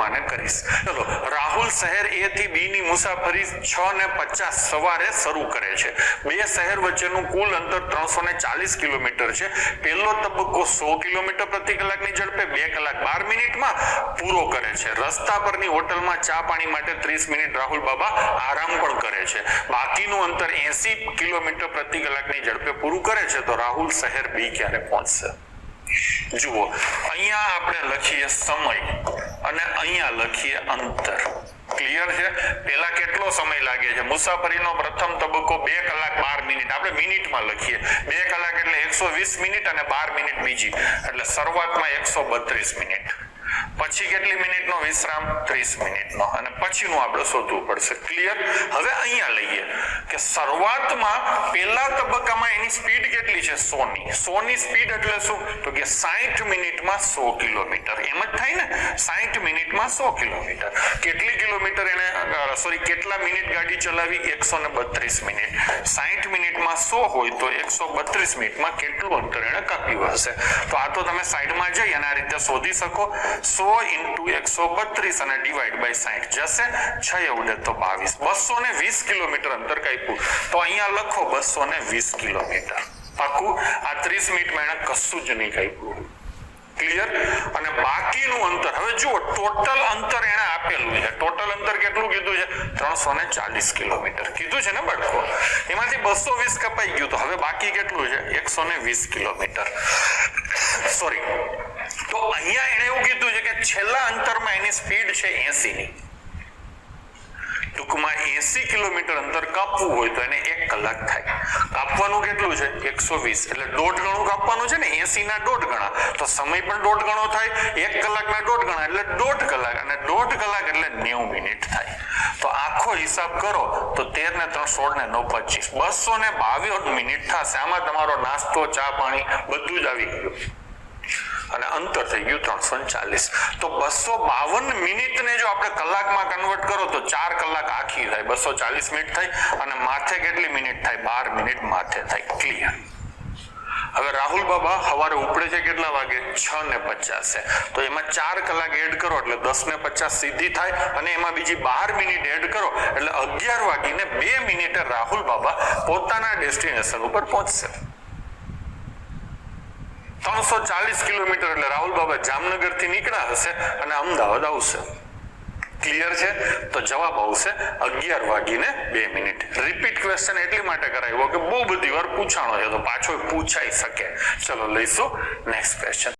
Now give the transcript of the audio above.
પ્રમાણે કરીશ. ચલો, રાહુલ શહેર A થી B ની મુસાફરી 6:50 સવારે શરૂ કરે છે. બે શહેર વચ્ચેનું કુલ અંતર 340 કિલોમીટર છે. પહેલો તબક્કો 100 કિલોમીટર પ્રતિ કલાકની ઝડપે 2 કલાક 12 મિનિટમાં પૂરો કરે છે. રસ્તા પરની હોટલમાં ચા પાણી માટે 30 મિનિટ રાહુલ બાબા આરામ પણ કરે છે. બાકીનું અંતર 80 કિલોમીટર પ્રતિ કલાકની ઝડપે પૂરું કરે છે. તો રાહુલ શહેર B ક્યારે પહોંચશે? જુઓ, અહીંયા આપણે લખીએ સમય અને અહીંયા લખીએ અંતર. ક્લિયર છે? પેલા કેટલો સમય લાગે છે? મુસાફરીનો પ્રથમ તબક્કો 2 કલાક 12 મિનિટ. આપણે મિનિટમાં લખીએ. 2 કલાક એટલે 120 મિનિટ અને 12 મિનિટ બીજી, એટલે શરૂઆતમાં 132 મિનિટ. પછી કેટલી મિનિટનો વિશ્રામ? 30 મિનિટનો. અને પછીનું આપણે શોધવું પડશે. ક્લિયર? હવે અહીંયા લઈએ કે શરૂઆતમાં પહેલા તબક્કામાં એની સ્પીડ કેટલી છે? 100 ની. 100 ની સ્પીડ એટલે શું? તો કે 60 મિનિટમાં 100 કિલોમીટર. એમ જ થાય ને? 60 મિનિટમાં 100 કિલોમીટર. કેટલી કિલોમીટર એને કેટલા મિનિટ ગાડી ચલાવી? 132 મિનિટ. 60 મિનિટમાં 100 હોય તો 132 મિનિટમાં કેટલું અંતર એને કાપ્યું હશે? તો આ તો તમે સાઈડમાં જઈ અને આ રીતે શોધી શકો. 100 × 132 અને ડિવાઈડ બાય 60 જશે. 6 ઉડે તો 22. 220 કિલોમીટર અંતર કાપ્યું. તો અહીંયા લખો 220 કિલોમીટર. પાકું? આ 30 મિનિટમાં એને કશું જ નહીં કાપ્યું. ક્લિયર? અને બાકીનું અંતર હવે જુઓ, ટોટલ અંતર એને આપેલું છે. ટોટલ અંતર કેટલું કીધું છે? 340 કિલોમીટર કીધું છે ને બાળકો? એમાંથી 220 કપાઈ ગયું. તો હવે બાકી કેટલું છે? 120 કિલોમીટર. સોરી, તો અહીંયા એને એવું કીધું છે કે છેલ્લા અંતરમાં એની સ્પીડ છે 80 ની. ટૂંકમાં 80 કિલોમીટર અંતર કાપવું હોય તો એને 1 કલાક થાય. કાપવાનું કેટલું છે? 120. એટલે 1.5 ગણું કાપવાનું છે ને, 80 ના 1.5 ગણા. તો સમય પણ 1.5 ગણો થાય. 1 કલાકના 1.5 ગણા એટલે 1.5 કલાક, અને 1.5 કલાક એટલે 90 મિનિટ થાય. તો આખો હિસાબ કરો તો 13 ને 3 16 ને 9 25 252 મિનિટ થશે. આમાં તમારો નાસ્તો, ચા પાણી બધું જ આવી ગયું અને અંતર થઈ ગયું 340. તો 252 મિનિટને જો આપણે કલાકમાં કન્વર્ટ કરો તો 4 કલાક આખી થાય. 240 મિનિટ થાય. અને માથે કેટલી મિનિટ થાય? 12 મિનિટ માથે થાય. ક્લિયર? હવે રાહુલ બાબા સવારે ઉપડે છે કેટલા વાગે? 6:50. તો એમાં 4 કલાક એડ કરો એટલે 10:50 સીધી થાય. અને એમાં બીજી 12 મિનિટ એડ કરો એટલે 11:02 મિનિટે રાહુલ બાબા પોતાના ડેસ્ટિનેશન ઉપર પહોંચશે. 340 કિલોમીટર એટલે રાહુલ બાબા જામનગર થી નીકળ્યા હશે અને અમદાવાદ આવશે. ક્લિયર છે? તો જવાબ આવશે 11:02 મિનિટ. રિપીટ ક્વેશ્ચન એટલી માટે કરાવ્યો કે બહુ બધી વાર પૂછાણો છે તો પાછો પૂછાઈ શકે. ચલો લઈશું નેક્સ્ટ ક્વેશ્ચન.